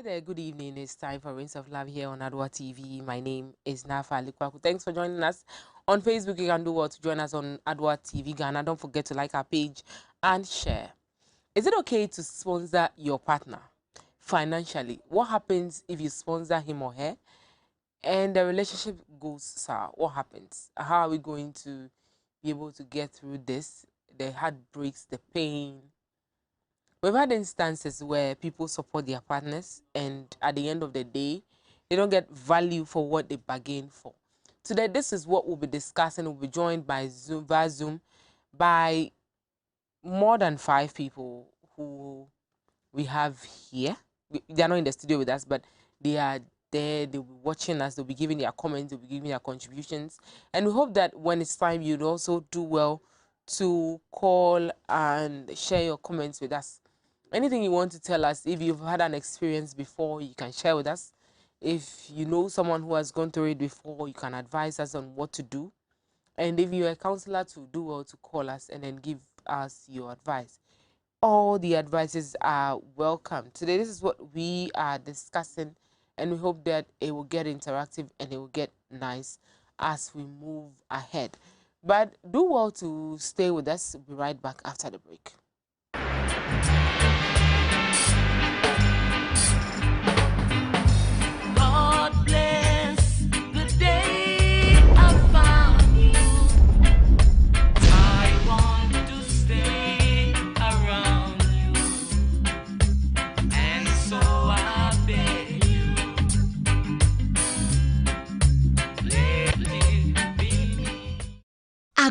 Hi there, good evening. It's time for Reigns of Love here on Adoatv. My name is Nafa Likwaku. Thanks for joining us on Facebook. You can do well to join us on Adoatv Ghana. Don't forget to like our page and share. Is it okay to sponsor your partner financially? What happens if you sponsor him or her and the relationship goes sour? What happens? How are we going to be able to get through this? The heartbreaks, the pain. We've had instances where people support their partners and at the end of the day, they don't get value for what they bargain for. Today, this is what we'll be discussing. We'll be joined by via Zoom by more than 5 people who we have here. They are not in the studio with us, but they are there. They'll be watching us. They'll be giving their comments. They'll be giving their contributions. And we hope that when it's time, you'd also do well to call and share your comments with us. Anything you want to tell us, if you've had an experience before, you can share with us. If you know someone who has gone through it before, you can advise us on what to do. And if you're a counselor, to do well to call us and then give us your advice. All the advices are welcome. Today, this is what we are discussing, and we hope that it will get interactive and it will get nice as we move ahead. But do well to stay with us. We'll be right back after the break.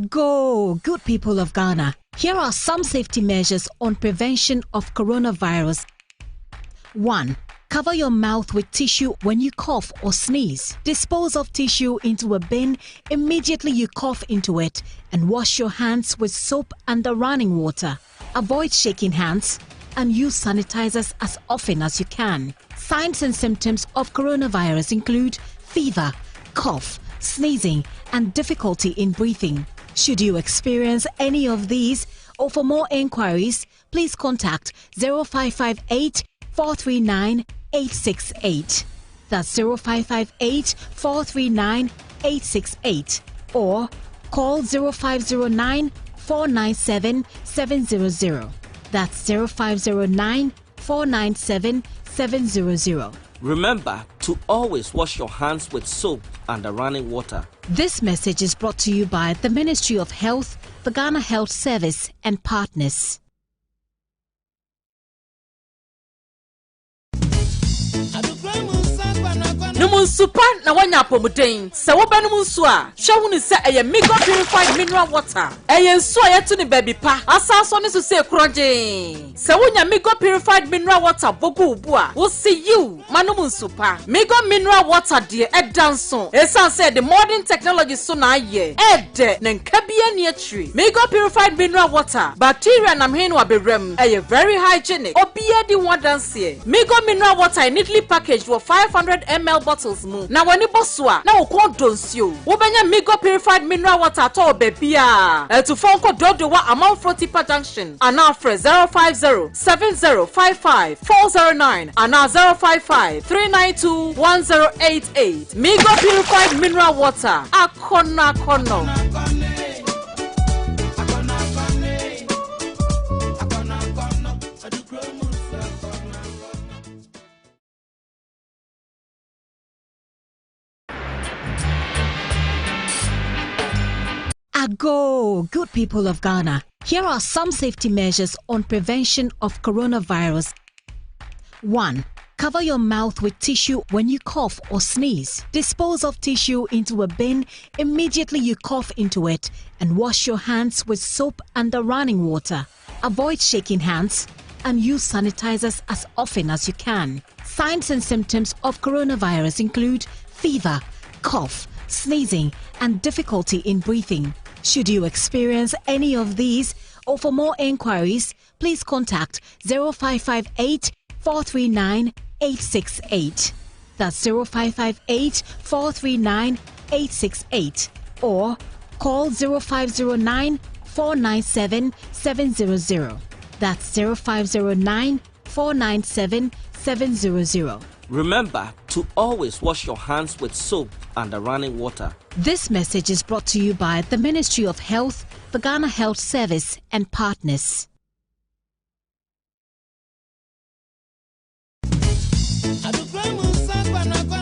Go, good people of Ghana. Here are some safety measures on prevention of coronavirus. 1. Cover your mouth with tissue when you cough or sneeze. Dispose of tissue into a bin immediately you cough into it and wash your hands with soap and the running water. Avoid shaking hands and use sanitizers as often as you can. Signs and symptoms of coronavirus include fever, cough, sneezing, and difficulty in breathing. Should you experience any of these, or for more inquiries, please contact 0558 439 868. That's 0558 439 868, or call 0509 497 700. That's 0509 497 700. Remember to always wash your hands with soap and the running water. This message is brought to you by the Ministry of Health, the Ghana Health Service, and partners. Numunsupa na wanya pomuden se wo banum nsu a hwe hu se eye mega purified mineral water eye nsu a yeto ne baby pa asaso ne so se kroje se wonya mega purified mineral water bogu ubu a wo see you manum nsupa mega mineral water de edanso esan say the modern technology so na aye ede ne nkabia ne atri mega purified mineral water bacteria na mhen wa bewram eye very hygienic obia di wadanse mega mineral water neatly packaged for 500 ml bottles mu na wani bosua na wokon donsio wo benya mega purified mineral water to bebia to phone call dodo wa Amanfro Tipa Junction and afre 050 7055 409 and 055 392 1088 mega purified mineral water akona kono. Go, good people of Ghana. Here are some safety measures on prevention of coronavirus. 1. Cover your mouth with tissue when you cough or sneeze. Dispose of tissue into a bin immediately you cough into it and wash your hands with soap and the running water. Avoid shaking hands and use sanitizers as often as you can. Signs and symptoms of coronavirus include fever, cough, sneezing, and difficulty in breathing. Should you experience any of these, or for more inquiries, please contact 0558 439 868. That's 0558 439 868, or call 0509 497 700. That's 0509 497 700. Remember to always wash your hands with soap and running water. This message is brought to you by the Ministry of Health, the Ghana Health Service, and partners.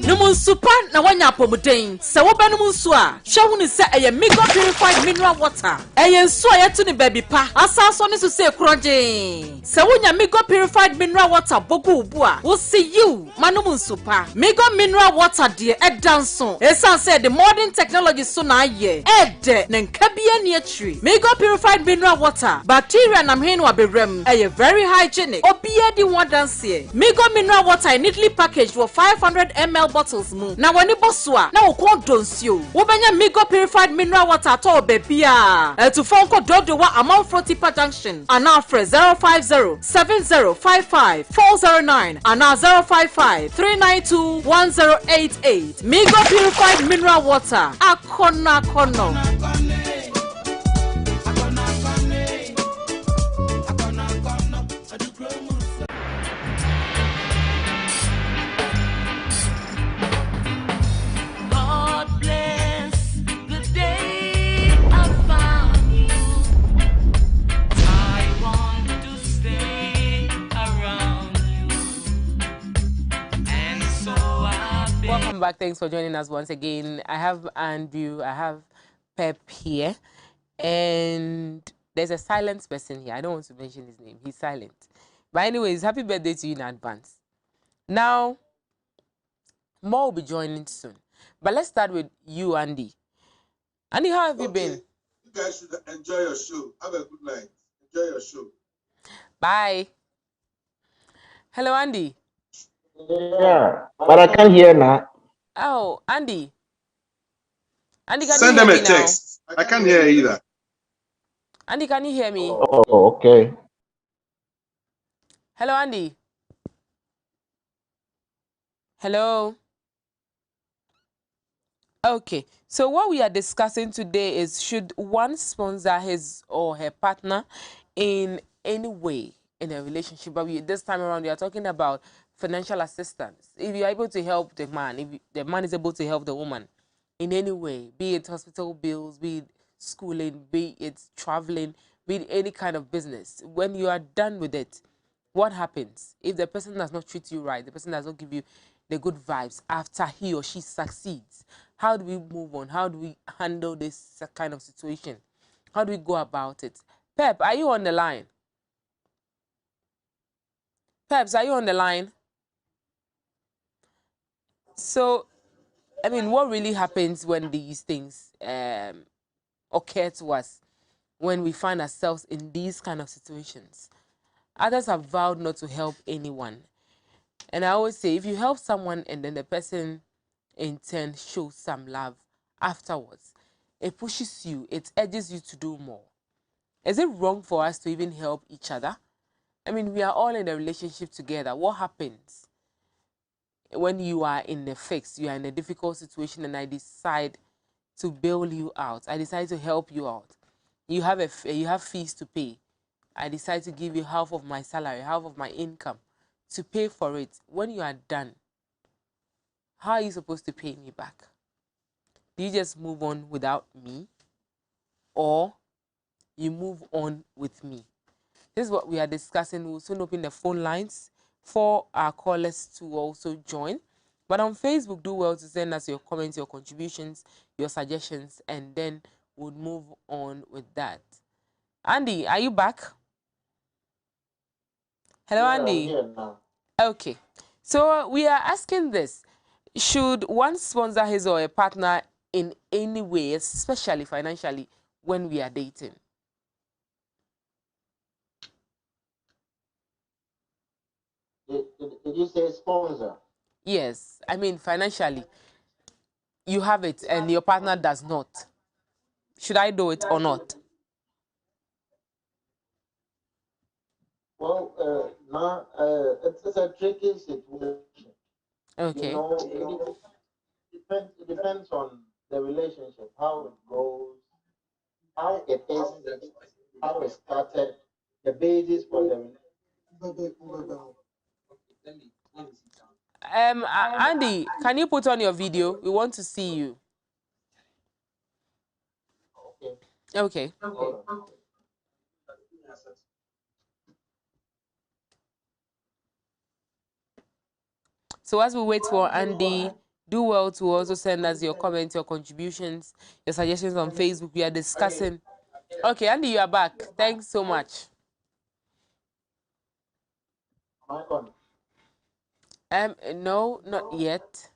Numun super na wanya pomuden. Se wo ba numun so a, hwe hu ni se eye Migo purified mineral water. Eye nso a yetu ni baby pa. Asaso ni so se kroje. Se wonya Migo purified mineral water bogu ubu a, wo see you manumun super. Migo mineral water de edanso. Esan say the modern technology so na ye. Ede na nkabia ni atri. Migo purified mineral water. Bacteria na mhenu aberem. Eye very hygienic. Obiye di one dance here. Migo mineral water neatly packaged for 500 ml bottles mu. Na wani boswa na ukon donsio. Wobanya Migo purified mineral water to bebia. To phone call dodo wa amount froti pa junction. Ana fre 050 7055 409 ana 055 392 1088. Migo purified mineral water. Akona kono. Welcome back. Thanks for joining us once again. I have Andrew, I have Pep here, and there's a silent person here. I don't want to mention his name. He's silent. But anyways, happy birthday to you in advance. Now, more will be joining soon. But let's start with you, Andy. Andy, how have you been? You guys should enjoy your show. Have a good night. Enjoy your show. Bye. Hello, Andy. Yeah, but I can't hear now. Oh, Andy. Andy, can Send you them hear a me text. I can't hear either. Andy, can you hear me? Oh, okay. Hello, Andy. Hello. Okay, so what we are discussing today is, should one sponsor his or her partner in any way in a relationship? But this time around, we are talking about financial assistance. If you are able to help the man, if the man is able to help the woman in any way, be it hospital bills, be it schooling, be it traveling, be it any kind of business, when you are done with it, what happens? If the person does not treat you right, the person does not give you the good vibes after he or she succeeds, how do we move on? How do we handle this kind of situation? How do we go about it? Pep, are you on the line? Peps, are you on the line? So, I mean, what really happens when these things occur to us, when we find ourselves in these kind of situations? Others have vowed not to help anyone. And I always say, if you help someone and then the person in turn shows some love afterwards, it pushes you, it urges you to do more. Is it wrong for us to even help each other? I mean, we are all in a relationship together. What happens when you are in a fix, you are in a difficult situation, and I decide to bail you out? I decide to help you out. You have fees to pay. I decide to give you half of my salary, half of my income to pay for it. When you are done, how are you supposed to pay me back? Do you just move on without me, or you move on with me? This is what we are discussing. We'll soon open the phone lines for our callers to also join. But on Facebook, do well to send us your comments, your contributions, your suggestions, and then we'll move on with that. Andy, are you back? Hello, Yeah, Andy. I'm here now. Okay. So we are asking this. Should one sponsor his or a partner in any way, especially financially, when we are dating? Did you say sponsor? Yes. I mean, financially, you have it and your partner does not. Should I do it or not? Well, now it's a tricky situation. Okay. You know, it depends on the relationship, how it goes, how it is, how it started, the basis for the relationship. Andy, can you put on your video? We want to see you. Okay. So as we wait for Andy, do well to also send us your comments, your contributions, your suggestions on Facebook. We are discussing. Okay, Andy, you are back. Thanks so much. No, not yet.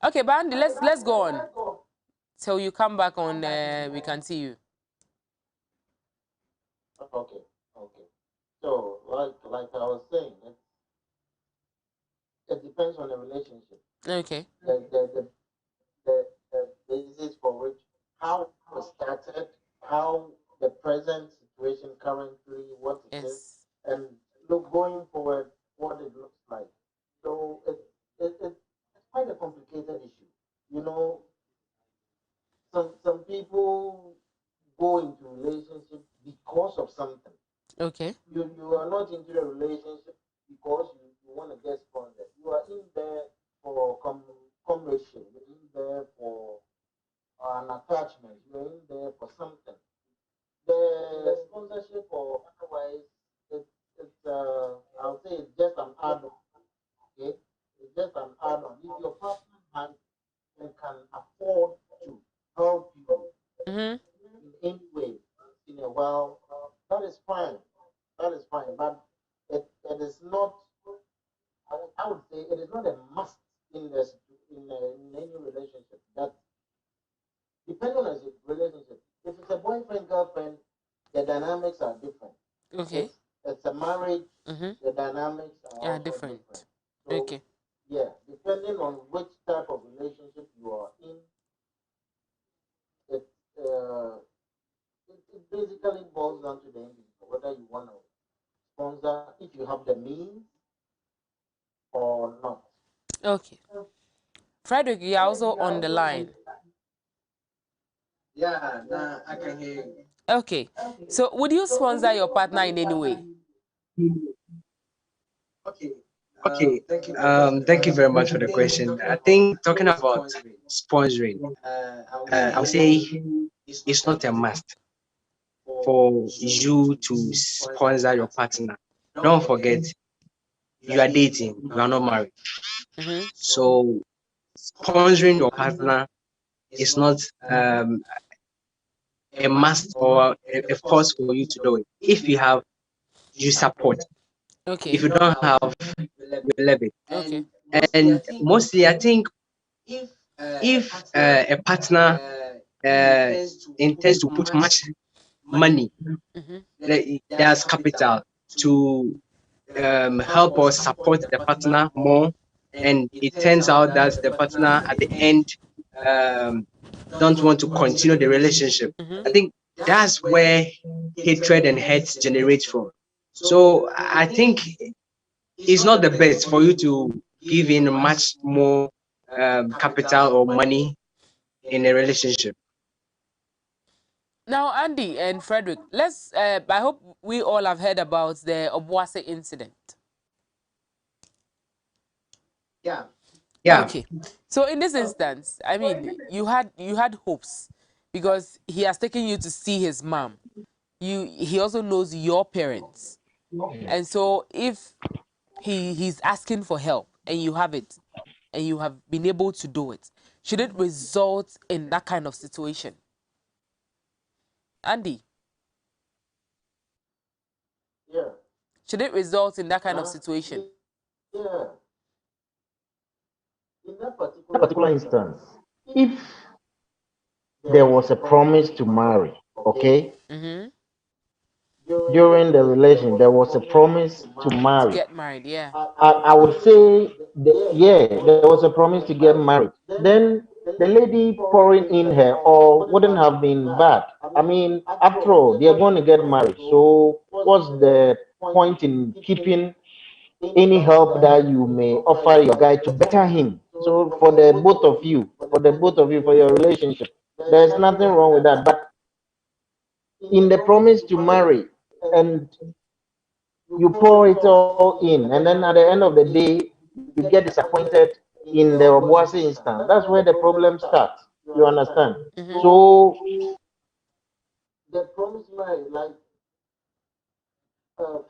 Okay, but Andy, let's go on. So you come back on. We can see you. Okay. So, like I was saying, it depends on the relationship. Okay. The basis for which how it started, how the present situation currently, what it is, and look going forward, what it looks like. So it's quite a complicated issue. You know, some people go into relationship because of something. Okay. You are not into a relationship because you want to get sponsored. You are in there for commercial. You're in there for an attachment. You're in there for something. The sponsorship or otherwise, it's I would say it's just an add-on. Okay, it's just an add-on. If your partner has and can afford to help you in any way in a while, that is fine. That is fine. But it is not. I would say it is not a must in this in any relationship. That depending on the relationship. If it's a boyfriend girlfriend, the dynamics are different. Okay. It's a marriage. The dynamics are also different. So, Okay. yeah, depending on which type of relationship you are in, it it basically boils down to the individual whether you want to sponsor if you have the means or not. Okay. Frederick, you're also on the line. Yeah, nah, I can hear you. Okay. So would you sponsor your partner in any way? Okay. Okay, thank you very much for the question. I think talking about sponsoring, I would say it's not a must for you to sponsor your partner. Don't forget, you are dating, you are not married. So sponsoring your partner is not a must or a force for you to do it. If you have, you support. Okay. If you don't have, you love it. Okay. And mostly, I think if a partner intends to put much money, there's capital to help us support the partner more, and it turns out that the partner at the end don't want to continue the relationship. I think that's where hatred and hate generates from. So I think it's not the best for you to give in much more capital or money in a relationship. Now, Andy and Frederick, let's. I hope we all have heard about the Obuase incident. Yeah. Yeah. Okay. So in this instance, I mean, you had hopes because he has taken you to see his mom. He also knows your parents, and so if he's asking for help and you have it, and you have been able to do it, should it result in that kind of situation? Andy, Yeah. should it result in that kind of situation? Yeah. In that particular instance, if there was a promise to marry, okay, during the relation, there was a promise to To marry. get married, yeah. I would say, yeah, there was a promise to get married. Then the lady pouring in her all wouldn't have been bad. I mean, after all, they are going to get married. So, what's the point in keeping any help that you may offer your guy to better him? So, for the both of you, for your relationship, there's nothing wrong with that. But in the promise to marry, and you pour it all in, and then at the end of the day, you get disappointed in the Obuasi instance. That's where the problem starts. You understand? Mm-hmm. So the promise to marry, like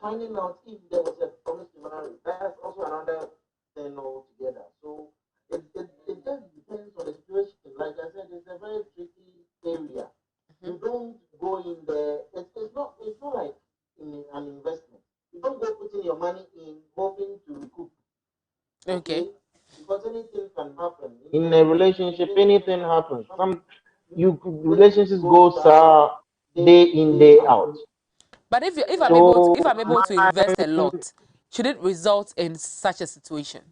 finding out if there was a promise to marry, that's also another thing altogether. So it just depends on the situation. Like I said, it's a very tricky area. You don't go in there. It's not like in an investment. You don't go putting your money in hoping to recoup. Okay. Because anything can happen in a relationship. Anything happens. Some relationships go day in day out. But if I'm able to, So if I'm able to invest a lot, should it result in such a situation?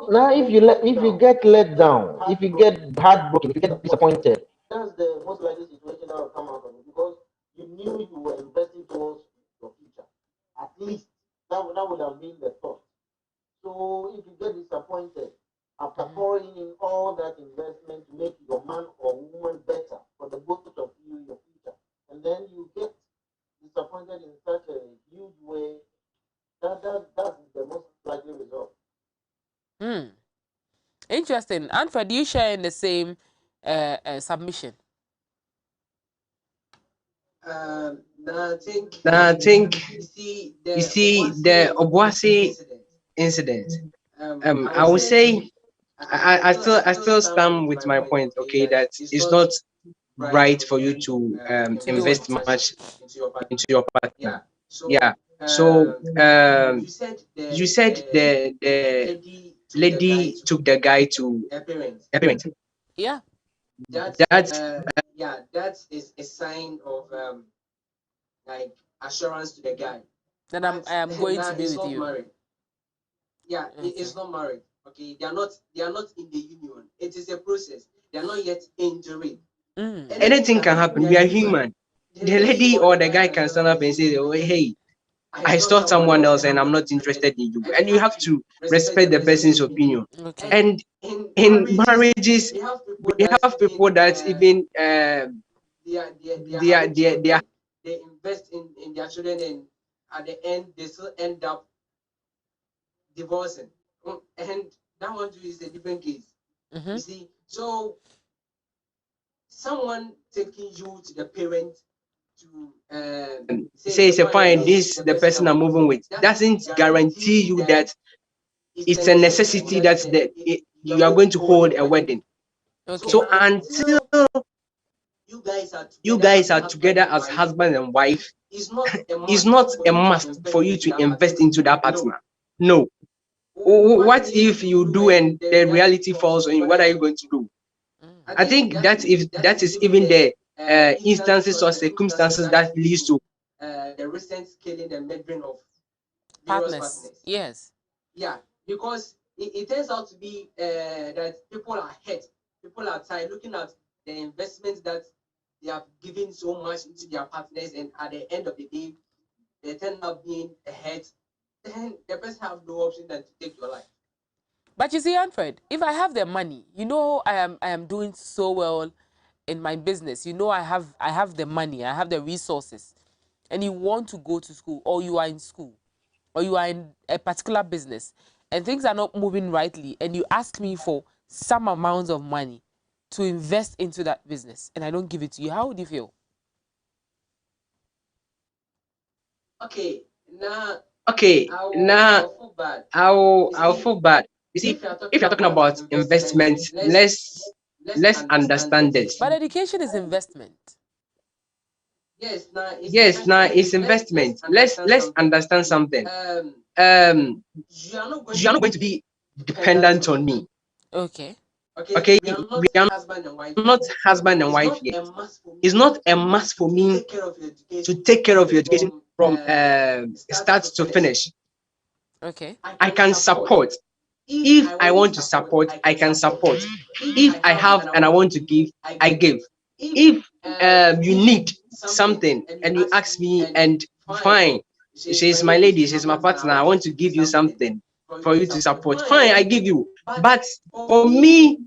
now if you get let down, if you get heartbroken, if you get disappointed, that's the most likely situation that will come out of it, because you knew you were investing towards your future. At least that would have been the thought. So if you get disappointed after pouring in all that investment to make your man or woman better for the both of you, your future, and then you get disappointed in such a huge way, that's the most likely result. Hmm. Interesting. Anfred, do you share in the same submission? Now, I think you see the Obuasi incident. I would say I still stand with my point. Okay, that it's not right for you to To do invest it. much into your partner. Yeah. So you said the lady took the guy to a parent. Yeah. That's That I am going to be with you. Okay. Mm. anything can happen. We are human. The lady or the guy can stand up and say, "Oh, hey, I saw someone else and I'm not interested in you." And you have to respect the person's opinion. Okay. And in marriages, we have people that even they are Mm-hmm. say it's a fine, this the person I'm moving with doesn't guarantee you that it's a necessity that you are going to hold a wedding. Okay. So until you guys are together as husband and wife, it's not a must for you to invest into that partner. No. What if you do and the reality falls on you? What are you going to do? I think that if that is even the instances or circumstances that leads to Partners. Yes. But you see, Alfred, if I have the money, I am doing so well in my business. I have the money, I have the resources, and you want to go to school, or you are in school, or you are in a particular business, and things are not moving rightly, and you ask me for some amounts of money to invest into that business, and I don't give it to you, how would you feel? okay, now I'll feel bad. You see, if you're talking about investment, let's understand this. But education is investment. Yes, now it's investment. Let's understand something. You are not going to be dependent on me. Okay. Okay, we are not husband and wife yet. It's not a must for me to take care of your education from start to finish. Okay. I can support. If I want to support, I can support. If I have and I want to give, I give. If you need something and you ask me, and fine, she's my lady, she's my partner, I want to give you something for you to support, fine, I give you. But for me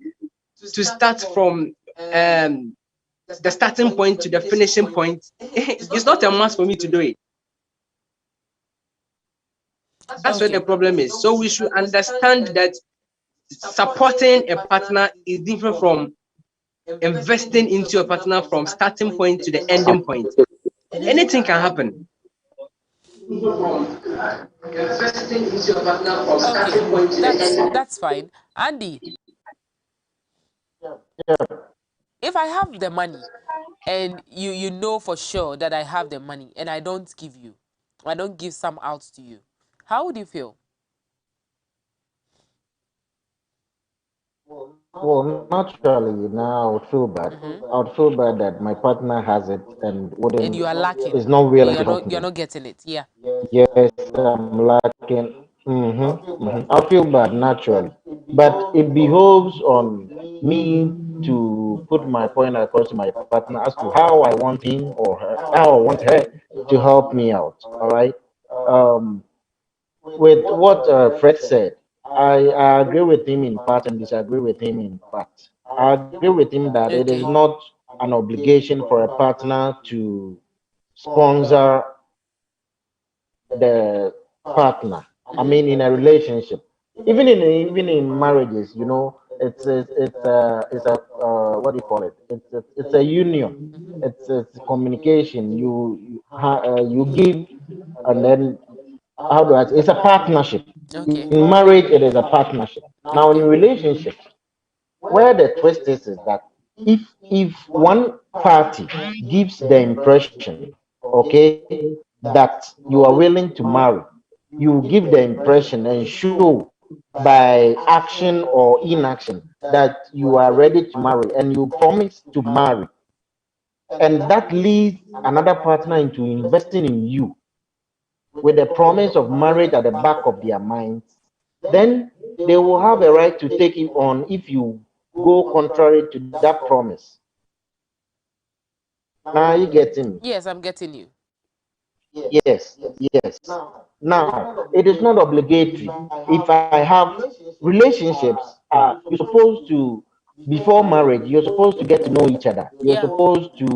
to start from the starting point to the finishing point, it's not a must for me to do it. That's where the problem is. So we should understand that supporting a partner is different from investing into a partner from starting point to the ending point. Anything can happen. Investing into a partner from Okay, starting point to the ending. that's fine. Andy, Yeah. if I have the money and you know for sure that I have the money and I don't give you, I don't give some out to you, how would you feel? Well, naturally, now I would feel bad. I would feel bad that my partner has it and And wouldn't you are lacking, is not or willing to help you're me. not getting it. Yeah. Yes, I'm lacking. I feel bad naturally, but it behoves on me to put my point across to my partner as to how I want him or her, how I want her to help me out. All right. Um, with what Fred said, I agree with him in part and disagree with him in part. I agree with him that it is Okay. not an obligation for a partner to sponsor the partner. I mean, in a relationship, even in marriages, it's a what do you call it? It's a union. It's communication. You give, and then how do I? It's a partnership. Okay. In marriage, it is a partnership. Now, in Okay. relationship, where the twist is that if one party gives the impression, okay, that you are willing to marry, you give the impression and show by action or inaction that you are ready to marry and you promise to marry, and that leads another partner into investing in you with the promise of marriage at the back of their minds, then they will have a right to take it on if you go contrary to that promise. Now you getting me? Yes, I'm getting you. Yes, yes. Now it is not obligatory. If I have relationships, you're supposed to before marriage, you're supposed to get to know each other. You're Yeah. supposed to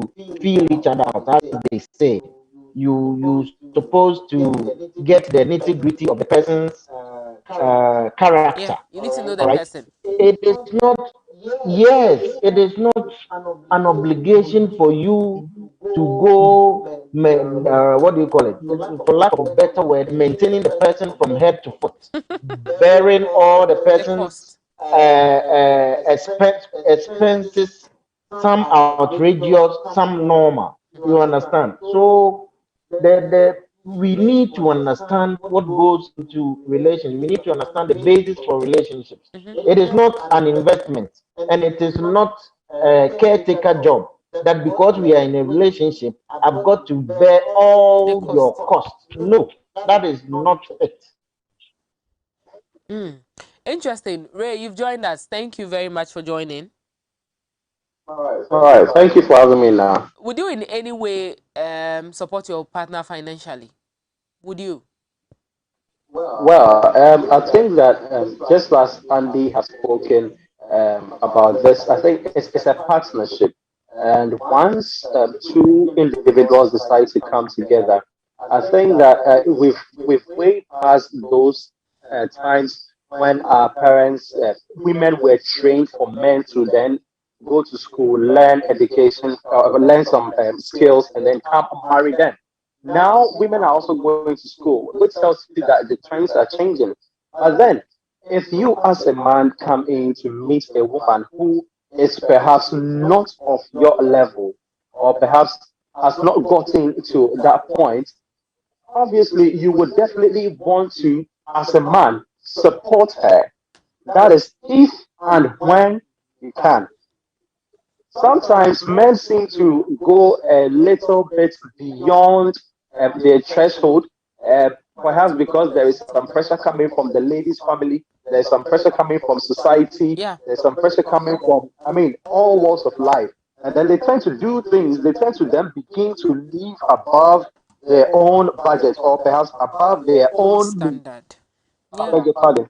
feel each other out, as they say. You supposed to get the nitty gritty of the person's character. Yeah. You need to know All the right. person. It is not. Yes, it is not an obligation for you to go. What do you call it? For lack of a better word, maintaining the person from head to foot, bearing all the The person's cost. expenses, some outrageous, some normal. You understand? So we need to understand what goes into relations. We need to understand the basis for relationships. It is not an investment, and it is not a caretaker job. That because we are in a relationship, I've got to bear The all your cost. costs. No, that is not it. Mm. Interesting. Ray, you've joined us. Thank you very much for joining. All right, thank you for having me now. Would you in any way support your partner financially? Would you? Well, I think that just as Andy has spoken about this, I think it's a partnership. And once two individuals decide to come together, I think that we've way past those times when our parents, women were trained for men to then go to school, learn education, learn some skills, and then come and marry them. Now women are also going to school, which tells you that the trends are changing. But then, if you as a man come in to meet a woman who is perhaps not of your level, or perhaps has not gotten to that point, obviously you would definitely want to, as a man, support her. That is if and when you can. Sometimes men seem to go a little bit beyond their threshold, uh, perhaps because there is some pressure coming from the lady's family, there's some pressure coming from society, Yeah. there's some pressure coming from, I mean, all walks of life. And then they tend to do things, they tend to then begin to live above their own budget or perhaps above their Own own means. standard. I Yeah. beg your pardon.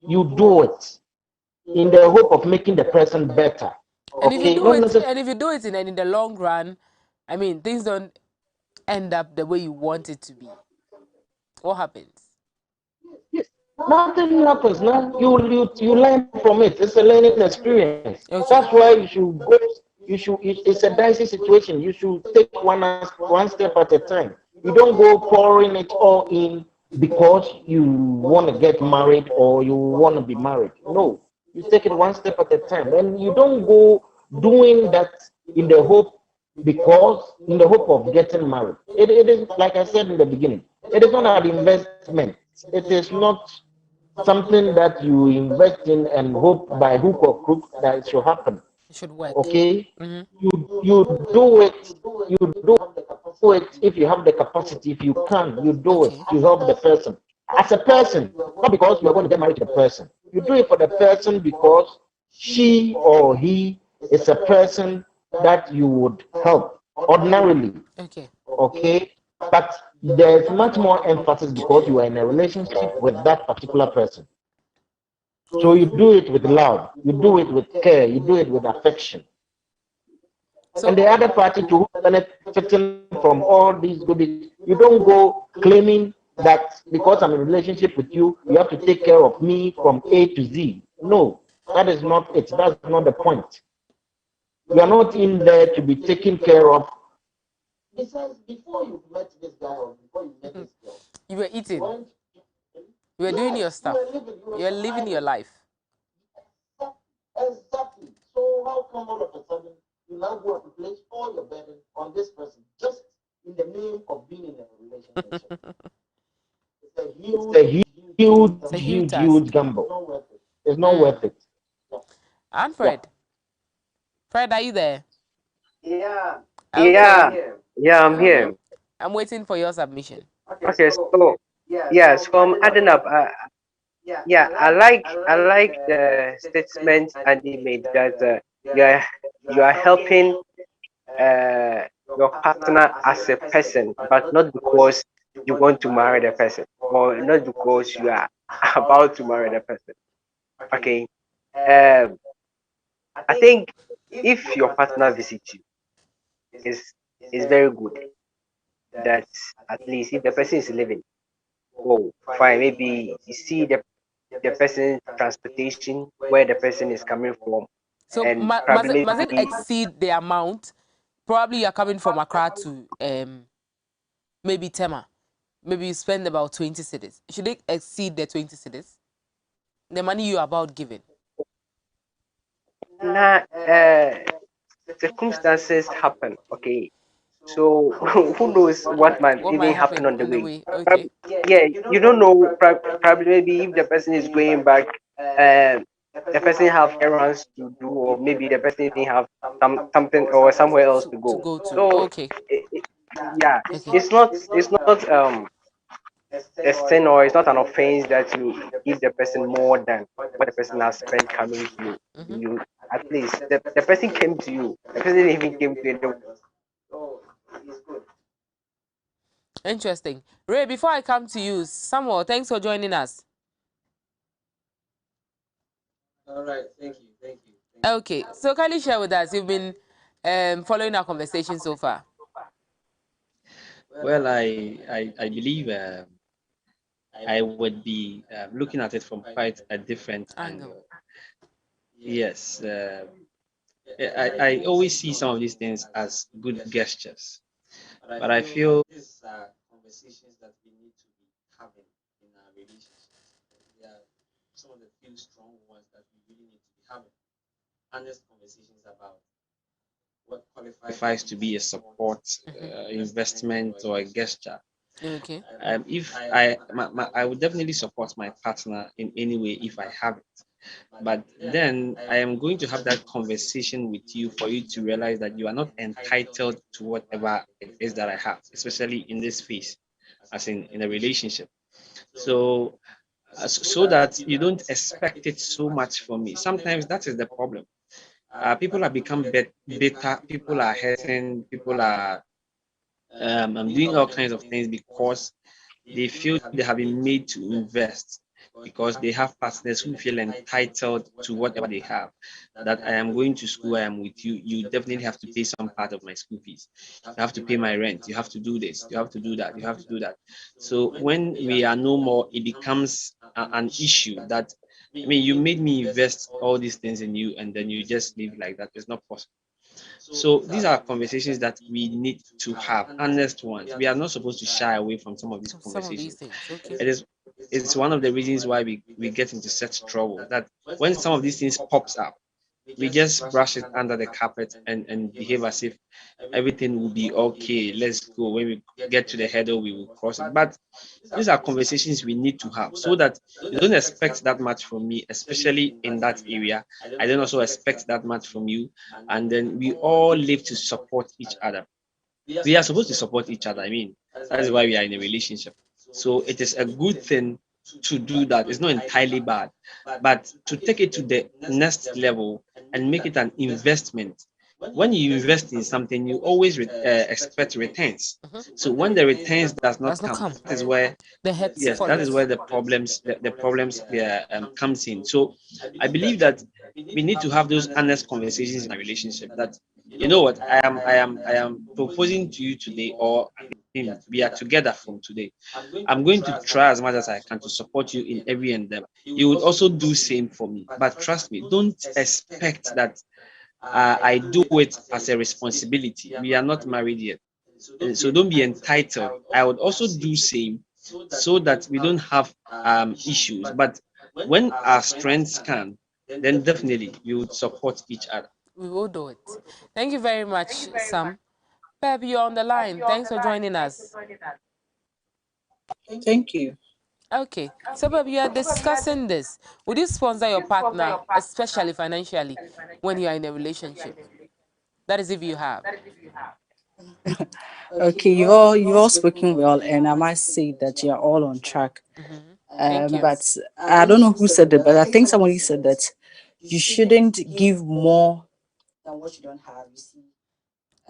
you do it in the hope of making the person better. And if you Okay, do not it, necessarily. and if you do it in the long run, I mean, things don't end up the way you want it to be. What happens? Yes, nothing happens now. You learn from it. It's a learning experience. Okay. That's why you should go. It's a dicey situation. You should take one step at a time. You don't go pouring it all in because you want to get married or you want to be married. No, you take it one step at a time, and you don't go doing that in the hope in the hope of getting married. It is like I said in the beginning. It is not an investment. It is not something that you invest in and hope by hook or crook that it should happen. It should work. Okay, Mm-hmm. you do it. You do it if you have the capacity. If you can, you do it Okay. to help the person. As a person, not because you are going to get married to the person. You do it for the person because she or he is a person that you would help ordinarily. Okay. Okay, but there's much more emphasis because you are in a relationship with that particular person. So you do it with love, you do it with care, you do it with affection. So And the other party to who's benefiting from all these goodies, you don't go claiming that because I'm in a relationship with you, you have to take care of me from A to Z. No, that is not it. That's not the point. You are not in there to be taken care of. Besides, before you met this guy or before you met this girl, you were eating. weren't You were doing your yes, you stuff. were living, you were You're living your surviving. life. Exactly. So how come all of a sudden you now go and place all your burden on this person just in the name of being in a relationship? It's a It's a It's huge a gamble. huge huge task. gamble. It's not worth it. It's not worth it. And Yeah. Fred, are you there? Yeah, Okay. yeah, I'm here. I'm waiting for your submission. Okay, so yes, from adding up, yeah, I like the statement Andy made that you are you are helping uh your partner as a person, but not because you want to marry the person, or not because you are about to marry the person. Okay, um, I think if your partner visits you, is very good. That at least if the person is living, oh, fine. Maybe you see the person's transportation, where the person is coming from, So and must probably it maybe exceed the amount? Probably you're coming from Accra to maybe Tema. Maybe you spend about 20 cities. Should it exceed the 20 cities? The money you're about giving. nah, circumstances happen. Okay, so who knows what might What might even happen happen on the on the way? way? Okay. Prob- Yeah, you don't know. Probably maybe if the person is going back, uh, the person have errands to do, or maybe the person even have something or somewhere else to To go. go to. So Okay. yeah, Okay. it's not a sin, or it's not an offense that you give the person more than what the person has spent coming to you. Mm-hmm. You at least the person came to you. The person even came to anyone else. So it's good. Interesting. Ray, before I come to you, Samuel, thanks for joining us. All right, thank you. Okay, so kindly share with us. You've been following our conversation so far. Well, I believe I would be looking at it from quite a different Angle. angle. Yes, I always see some of these things as good gestures, but I feel These are conversations that we need to be having in our relationships. They are some of the few strong ones that we really need to be having. Honest conversations about what qualifies to be a support, investment, or a gesture. Okay. If I would definitely support my partner in any way if I have it. But then I am going to have that conversation with you for you to realize that you are not entitled to whatever it is that I have, especially in this phase, as in a relationship. So, so that you don't expect it so much from me. Sometimes that is the problem. People have become bitter, people are hurting, people are doing all kinds of things because they feel they have been made to invest, because they have partners who feel entitled to whatever they have. That I am going to school, I am with you. You definitely have to pay some part of my school fees. You have to pay my rent. You have to do this. You have to do that. You have to do that. So when we are no more, it becomes an issue that, I mean, you made me invest all these things in you, and then you just live like that. It's not possible. So these are conversations that we need to have, honest ones. We are not supposed to shy away from some of these Some of these conversations. things. Okay. It's one of the reasons why we get into such trouble, that when some of these things pops up, we just brush it under the carpet and behave as if everything will be okay. Let's go. When we get to the hurdle, we will cross it. But these are conversations we need to have, so that you don't expect that much from me, especially in that area. I don't also expect that much from you. And then we all live to support each other. We are supposed to support each other. I mean, that is why we are in a relationship. So it is a good thing to do that. It's not entirely bad, but to take it to the next level and make it an investment. When you invest in something, you always expect returns. So when the returns does not Does not come, come. that is where, The head yes, that point. is where the problems comes in. So I believe that we need to have those honest conversations in a relationship. That, you know what, I am proposing to you today, or we are together from today. I'm going to try as much as I can to support you in every endeavor. You would also do same for me. But trust me, don't expect that I do it as a responsibility. We are not married yet. So don't be entitled. I would also do same, so that we don't have issues. But when our strengths can, then definitely we would support each other. We will do it. Thank you very much, Sam. Pep, you're on the line. Thanks for joining us. Thank you. Okay, so Pep, you are discussing this. Would you sponsor your partner, especially financially, when you are in a relationship? That is if you have. Okay, you all spoken well, and I must say that you're all on track. Thank you. But I don't know who said it, but I think somebody said that you shouldn't give more than what you don't have. You see,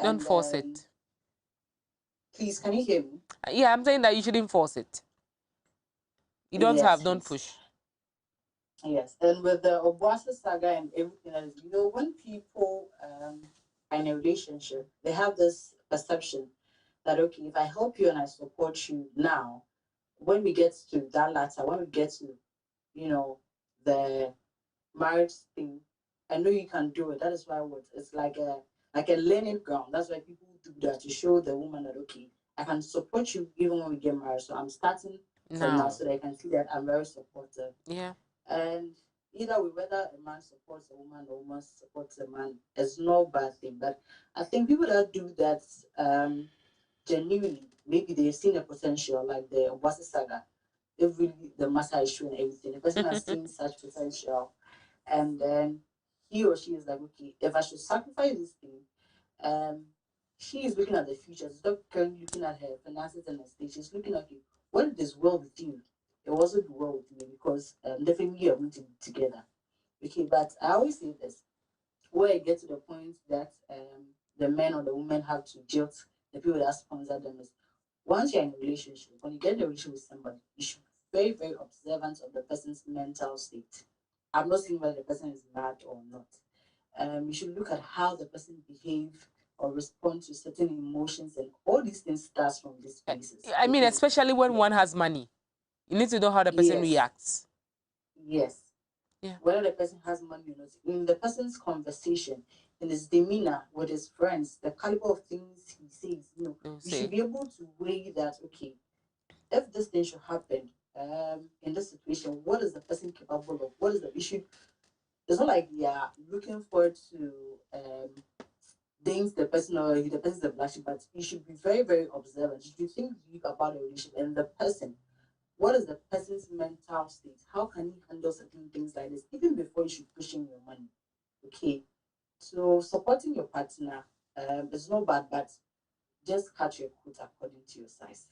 Don't force it. please, can you hear me? Yeah, I'm saying that you shouldn't force it. You don't have, don't push. Yes, and with the Obuasi saga and everything else, when people are in a relationship, they have this perception that, okay, if I help you and I support you now, when we get to that latter, when we get to, the marriage thing, I know you can do it. That is why it's like a learning ground. That's why people do that, to show the woman that, okay, I can support you even when we get married. So I'm starting from now so that I can see that I'm very supportive. Yeah. And either way, whether a man supports a woman or a woman supports a man, is no bad thing. But I think people that do that genuinely, maybe they've seen a potential, like the Wasi saga, every the master issue and everything. The person has seen such potential, and then he or she is like, okay, if I should sacrifice this thing, she is looking at the future. She's not currently looking at her finances and her state. She's looking at, okay, when it is well with you, it wasn't well with me, because definitely you're going to be together. Okay, but I always say this, where it gets to the point that the men or the women have to jilt the people that sponsor them is, once you're in a relationship, when you get in a relationship with somebody, you should be very, very observant of the person's mental state. I'm not saying whether the person is mad or not. You should look at how the person behave or respond to certain emotions, and all these things starts from these places. I mean, especially when one has money, you need to know how the person reacts. Yes. Yeah. Whether the person has money or not, in the person's conversation, in his demeanor with his friends, the caliber of things he says, you should be able to weigh that. Okay, if this thing should happen, in this situation, what is the person capable of? What is the issue? It's not like looking forward to dance the person, or the person is a blushing, but you should be very, very observant. You should think deep about the relationship and the person. What is the person's mental state? How can he handle certain things like this, even before you should push in your money? Okay, so supporting your partner is not bad, but just cut your coat according to your size.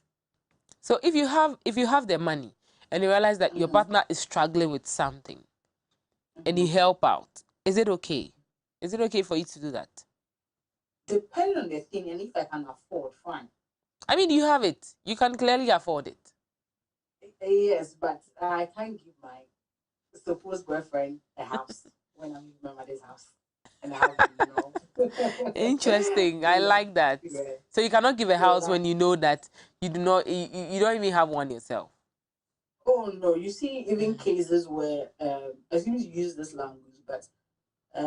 So if you have the money and you realize that your partner is struggling with something, and you help out, is it okay? Is it okay for you to do that? Depending on the thing, and if I can afford, fine. I mean, you have it. You can clearly afford it. Yes, but I can't give my supposed boyfriend a house when I'm in my mother's house. And I have, Interesting. I like that. Yeah. So you cannot give a house when you know that you don't even have one yourself. Oh no, you see, even cases where as soon as you use this language, but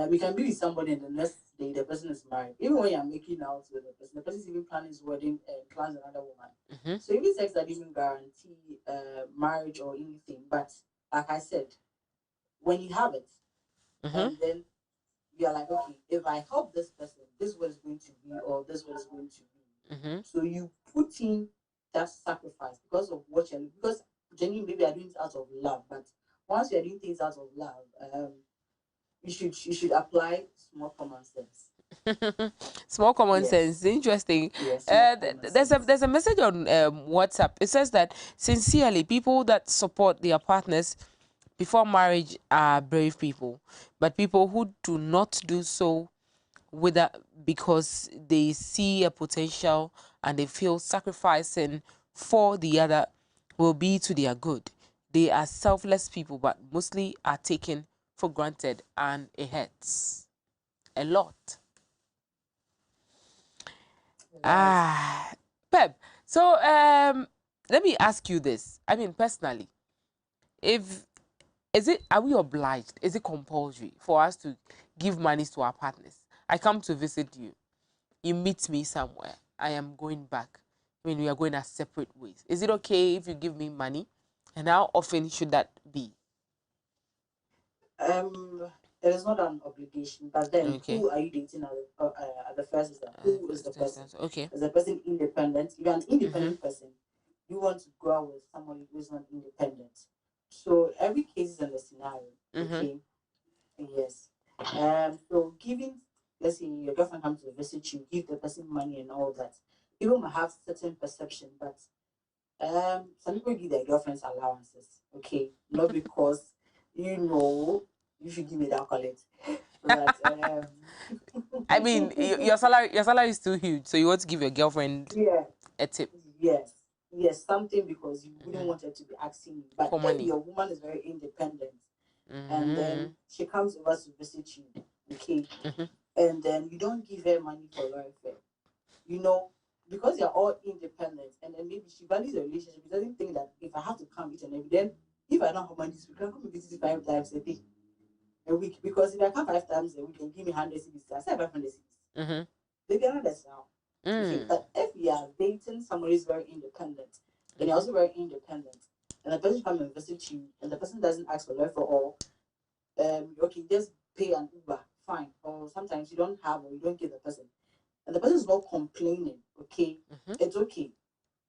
we can be with somebody and the next the person is married. Even when you're making out with the person is even planning his wedding and plans another woman. Mm-hmm. So even sex that even guarantee marriage or anything. But like I said, when you have it, Mm-hmm. and then you're like, okay, if I help this person, this is what it's going to be, or this is what it's going to be. Mm-hmm. So you put in that sacrifice because of what you're, because genuinely maybe you're doing it out of love, but once you're doing things out of love, you should apply small common sense. Small common Yes. sense. Interesting. Yes. Small common There's a sense. there's a message on WhatsApp. It says that sincerely, people that support their partners before marriage are brave people, but people who do not do so whether because they see a potential and they feel sacrificing for the other will be to their good. They are selfless people, but mostly are taken for granted, and it hurts a lot. Pep. So let me ask you this. I mean, personally, if are we obliged? Is it compulsory for us to give money to our partners? I come to visit you. You meet me somewhere. I am going back. I mean, we are going our separate ways. Is it okay if you give me money? And how often should that be? It is not an obligation, but then Okay. who are you dating at the first instance? Who is the First person? instance. Okay. Is the person independent? If you're an independent person, you want to go out with somebody who is not independent. So every case is in the scenario. Okay. Yes. So giving, let's say your girlfriend comes to visit you, give the person money and all that. People might have certain perception, but some people give their girlfriends allowances. Okay, not because you should give it that collect, but I mean, your salary is too huge, so you want to give your girlfriend yeah, a tip yes, something because you wouldn't want her to be asking you. But for if money. your woman is very independent and then she comes over to visit you, okay, and then you don't give her money for lawyer fare, you know, because you're all independent, and then maybe she values the relationship. She doesn't think that if I have to come each and every then if I don't have money this week, I come and visit you 5 times a week. Because if I come 5 times a week and give me 100 CDs, I say 500 CDs. They cannot understand. Okay, but if you are dating somebody who's very independent, and you're also very independent, and the person comes and visit you, and the person doesn't ask for love for all, okay, just pay an Uber, fine. Or sometimes you don't have or you don't give the person, and the person is not complaining, okay, it's okay.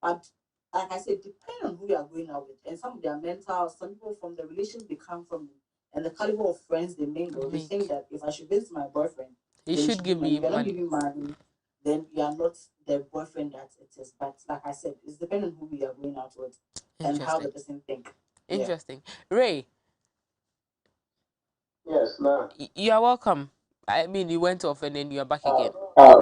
But like I said, depending on who you are going out with, and some of their mental, some people from the relations they come from, and the caliber of friends they mingle, they think that if I should visit my boyfriend, You then you should should give give money. me If you're not money. giving money, then you are not the boyfriend that it is. But like I said, it's depending on who you are going out with and how the person think. Interesting. Ray. Yes, no. You are welcome. I mean, you went off and then you are back again. Uh,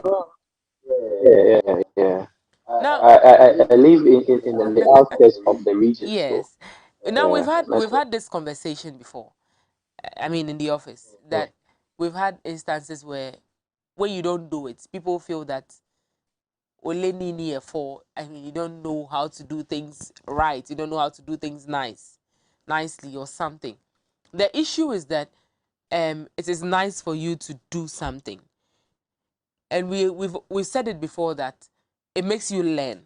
yeah. Now, I live in the outskirts of the region, so yes. Now we've network. had this conversation before. I mean, in the office, that we've had instances where when you don't do it, people feel that only for. I mean, you don't know how to do things right. You don't know how to do things nicely or something. The issue is that it is nice for you to do something, and we've said it before that it makes you learn.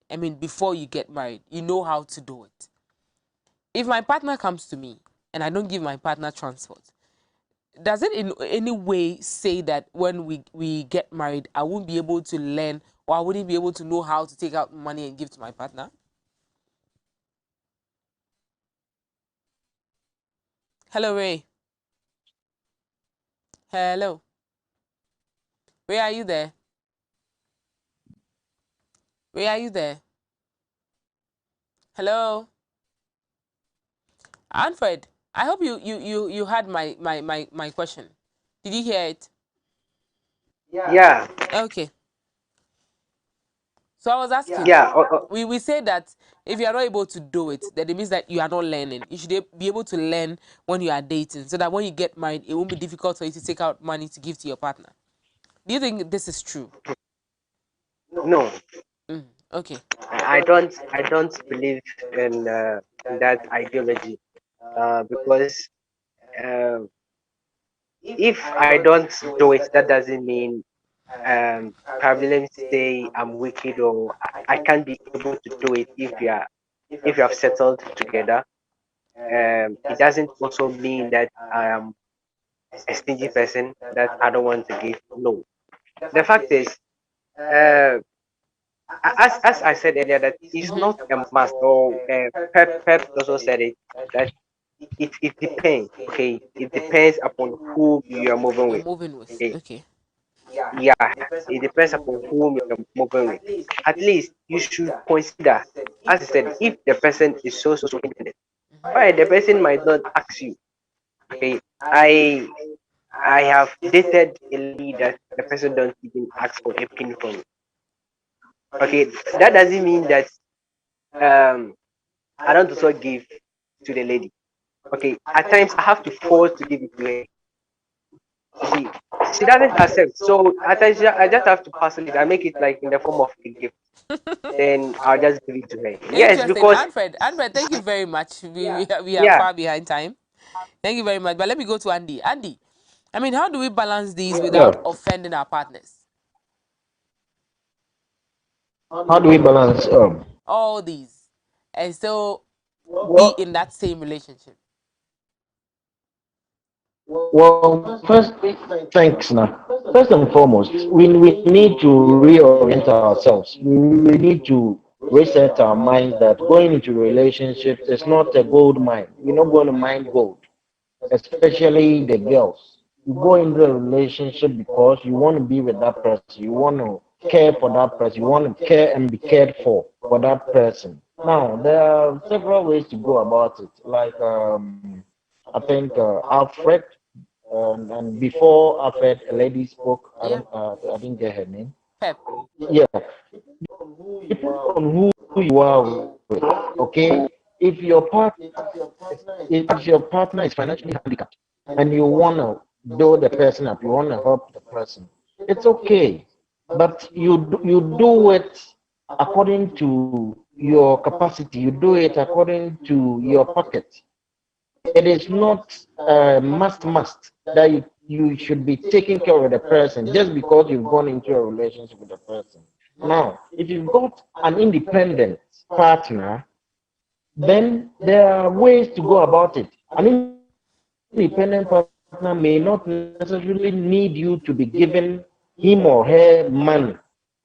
I mean, before you get married, you know how to do it. If my partner comes to me and I don't give my partner transport, does it in any way say that when we get married, I won't be able to learn or I wouldn't be able to know how to take out money and give to my partner? Hello, Ray. Hello. Ray, are you there? Ray, are you there? Hello? Alfred, I hope you heard my question. Did you hear it? Yeah, Okay. So I was asking, yeah. we say that if you are not able to do it, then it means that you are not learning. You should be able to learn when you are dating, so that when you get married, it won't be difficult for you to take out money to give to your partner. Do you think this is true? No, Okay. I don't believe in that ideology. Because uh, if I don't do it, that doesn't mean probably let me say I'm wicked or I can't be able to do it if you have settled together. It doesn't also mean that I am a stingy person that I don't want to give. No, the fact is, uh, as I said earlier, that it's Mm-hmm. not a must. Or Pep also said it that it depends. Okay, it depends upon who you are moving You're with. moving with. Okay, Okay. yeah, it depends upon whom you're moving with. At least you should consider, as I said, if the person is so independent, why the person might not ask you. Okay, I I have dated a lady that the person don't even ask for a pin from me. Okay, that doesn't mean that um I don't also give to the lady. Okay, at times I have to force to give it to her. You see, she doesn't accept. So at times I just have to parcel it. I make it like in the form of a gift. Then I'll just give it to her. Yes, Interesting. because Alfred, thank you very much. We are yeah, far behind time. Thank you very much. But let me go to Andy. Andy, I mean, how do we balance these Yeah. without offending our partners? How do we balance? All these and still be Well, in that same relationship. well, first, thanks now. First and foremost, we need to reorient ourselves. We need to reset our minds that going into relationships is not a gold mine. We're not going to mine gold, especially the girls. You go into a relationship because you want to be with that person. You want to care for that person. You want to care and be cared for that person. Now, there are several ways to go about it. Like, I think Alfred, and before Alfred, a lady spoke. Yeah. I didn't get her name. Pep. Yeah, depends on who you are with. Okay, if your partner if your partner is financially handicapped and you wanna build the person up, you wanna help the person, it's okay. But you do it according to your capacity. You do it according to your pocket. It is not must that you should be taking care of the person just because you've gone into a relationship with the person. Now, if you've got an independent partner, then there are ways to go about it. An independent partner may not necessarily need you to be giving him or her money,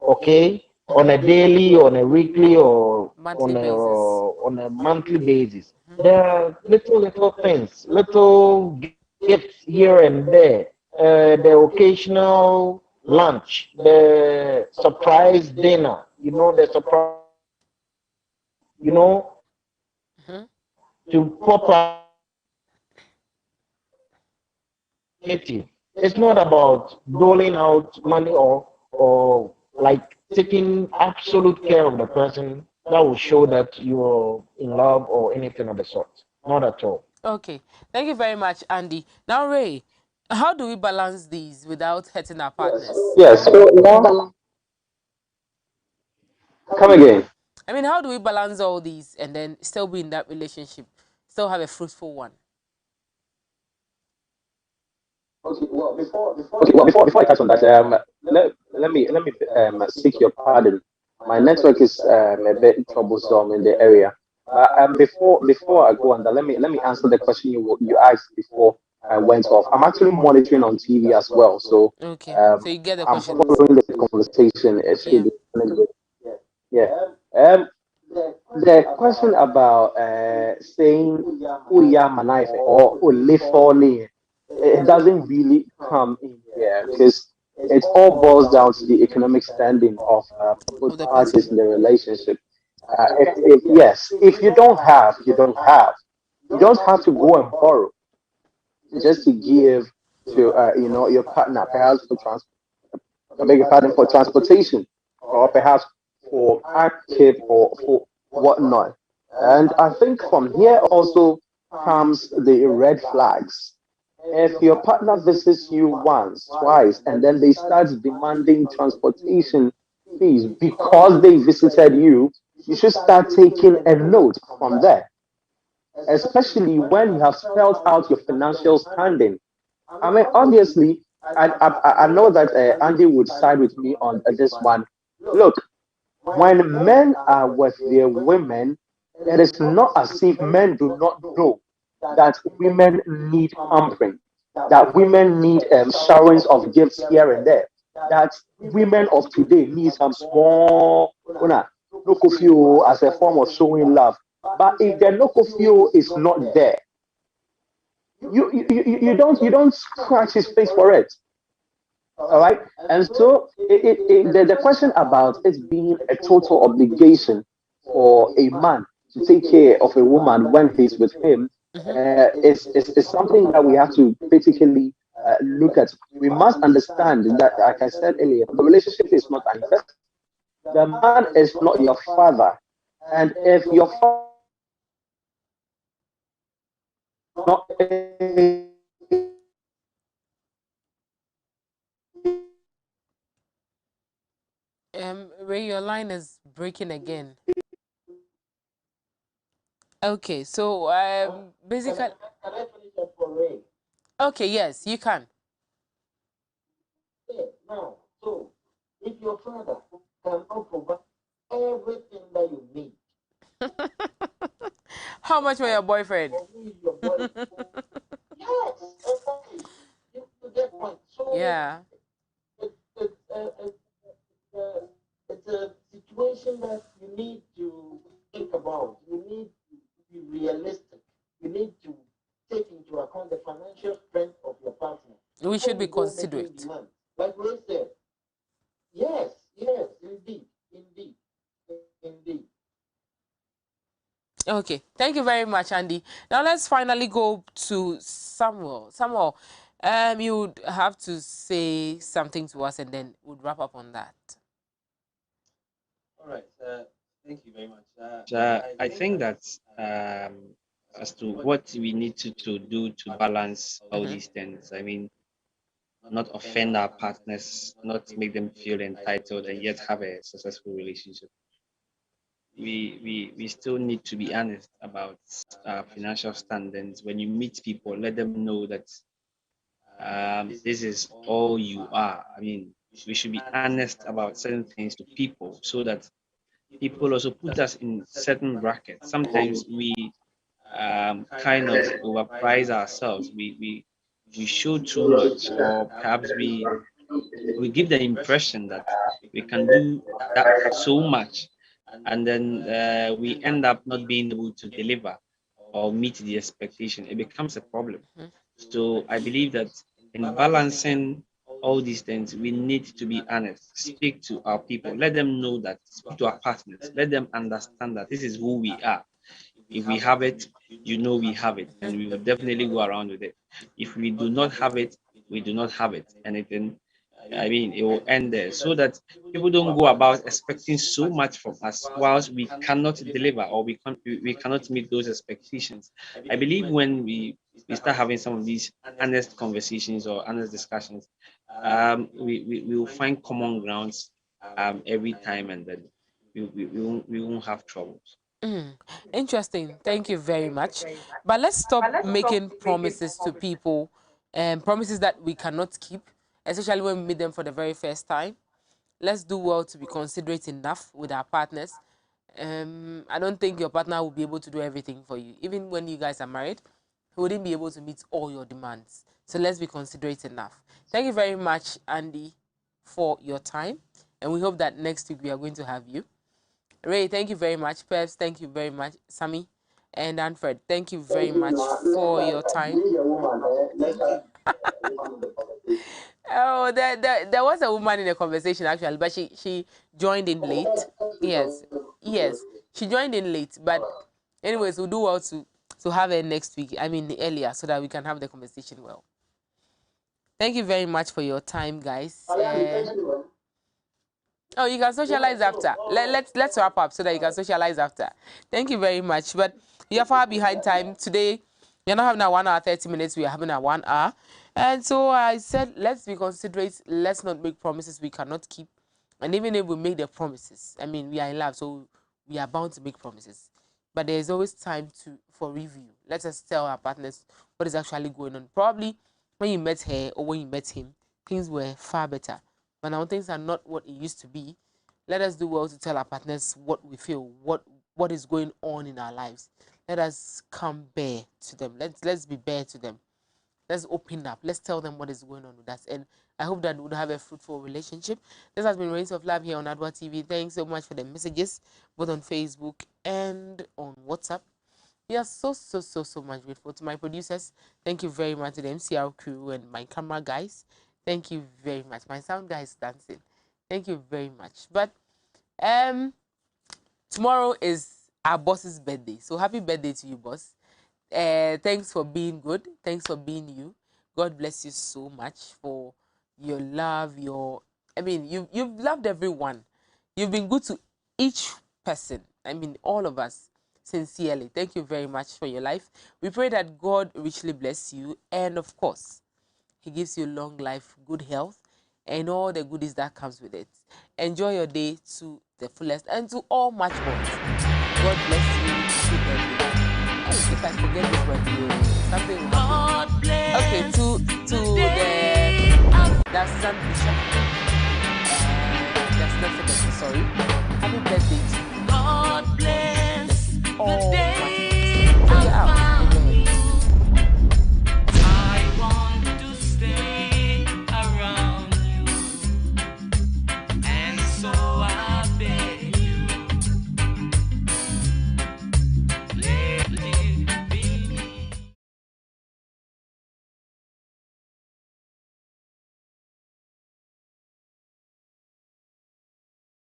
okay, on a daily, on a weekly, or Monthly on a basis. monthly basis. There are little things, little gifts here and there, the occasional lunch, the surprise dinner, the surprise visit, Hmm. to pop out opportunity. It's not about doling out money or like taking absolute care of the person that will show that you're in love or anything of the sort. Not at all. Okay. Thank you very much, Andy. Now, Ray, how do we balance these without hurting our partners? Yes. So now, come again. I mean, how do we balance all these and then still be in that relationship, still have a fruitful one? Okay. Well, before I touch on that, let me seek your pardon. My network is a bit troublesome in the area. But before I go on that, let me answer the question you asked before I went off. I'm actually monitoring on TV as well, so Okay. So you get the I'm questions. following the conversation. Yeah. Yeah. Um, the question about saying "Uya Manaife" or "Ulifoni," it doesn't really come in here because it all boils down to the economic standing of both Of the parties person. in the relationship. If you don't have, you don't have. You don't have to go and borrow just to give to your partner, perhaps for I beg your pardon, for transportation, or perhaps for active or for whatnot. And I think from here also comes the red flags. If your partner visits you once, twice, and then they start demanding transportation fees because they visited you, you should start taking a note from there, especially when you have spelled out your financial standing. I mean, obviously, I know that Andy would side with me on this one. Look, when men are with their women, it is not as if men do not know that women need pampering, that women need showerings of gifts here and there, that women of today need some small nokofio as a form of showing love. But if the nokofio is not there, you don't scratch his face for it. All right. And so the question about it being a total obligation for a man to take care of a woman when he's with him is something that we have to critically look at. We must understand that, like I said earlier, the relationship is not an investment. The man is not your father. And if your father is not Ray, your line is breaking again. Okay, so basically, Can I finish up for Ray? okay, yes, you can. Yeah, now, so if your father cannot provide everything that you need, How much for your boyfriend? or who is your boy? Yes, exactly. You get point. So Yeah. it's it's a situation that you need to think about. You need to be realistic. You need to take into account the financial strength of your partner We before should be you go making considerate. demands. Like Ray said, yes, yes, indeed, indeed, indeed. Okay, thank you very much, Andy. Now let's finally go to Samuel. Samuel, you would have to say something to us, and then we'll wrap up on that. All right. Thank you very much. I think that as to what we need to do to balance all Mm-hmm. these things, I mean, not offend our partners, not make them feel entitled, and yet have a successful relationship. We still need to be honest about financial standards. When you meet people, let them know that this is all you are. I mean, we should be honest about certain things to people so that people also put us in certain brackets. Sometimes we kind of overprice ourselves. We show too much, or perhaps we give the impression that we can do that so much, and then we end up not being able to deliver or meet the expectation. It becomes a problem. Mhm. So I believe that in balancing all these things, we need to be honest. Speak to our people. Let them know that. Speak to our partners. Let them understand that this is who we are. If we have it, you know we have it, and we will definitely go around with it. If we do not have it, we do not have it. And I mean, it will end there so that people don't go about expecting so much from us whilst we cannot deliver, or we cannot meet those expectations. I believe when we start having some of these honest conversations or honest discussions, we will find common grounds every time, and then we won't have troubles. Mm. Interesting. Thank you very much. But let's stop making promises to people, and promises that we cannot keep, especially when we meet them for the very first time. Let's do well to be considerate enough with our partners. I don't think your partner will be able to do everything for you. Even when you guys are married, he wouldn't be able to meet all your demands. So let's be considerate enough. Thank you very much, Andy, for your time. And we hope that next week we are going to have you. Ray, thank you very much. Peps, thank you very much. Sammy and Anfred, thank you very Thank you. much Now, for your time. being a woman, let's have woman in the conversation. Oh, there was a woman in the conversation actually, but she joined in late. Yes, yes, she joined in late. But anyways, we'll do well to have her next week. I mean earlier, so that we can have the conversation well. Thank you very much for your time, guys. Thank you. Oh, you can socialize after. Let's wrap up so that you can socialize after. Thank you very much. But we are far behind time today. We're not having a 1 hour 30 minutes. We are having a 1 hour, and so I said let's be considerate. Let's not make promises we cannot keep. And even if we make the promises, I mean we are in love, so we are bound to make promises. But there is always time for review. Let us tell our partners what is actually going on. Probably when you met her or when you met him, things were far better. But now things are not what it used to be. Let us do well to tell our partners what we feel, what is going on in our lives. Let us come bare to them. Let's be bare to them. Let's open up. Let's tell them what is going on with us. And I hope that we'll have a fruitful relationship. This has been Rains of Love here on Adoatv. Thanks so much for the messages, both on Facebook and on WhatsApp. We are so much grateful to my producers. Thank you very much to the MCR crew and my camera guys. Thank you very much. My sound guy is dancing. Thank you very much. But tomorrow is our boss's birthday. So happy birthday to you, boss. Thanks for being good. Thanks for being you. God bless you so much for your love. You've loved everyone. You've been good to each person. All of us. Sincerely, thank you very much for your life. We pray that God richly bless you, and of course, He gives you long life, good health, and all the goodies that comes with it. Enjoy your day to the fullest, and to all much more. God bless you. If I forget this one, something will happen. Okay, the Susan Bishop, that's not secretary. Sorry. Happy birthday to you.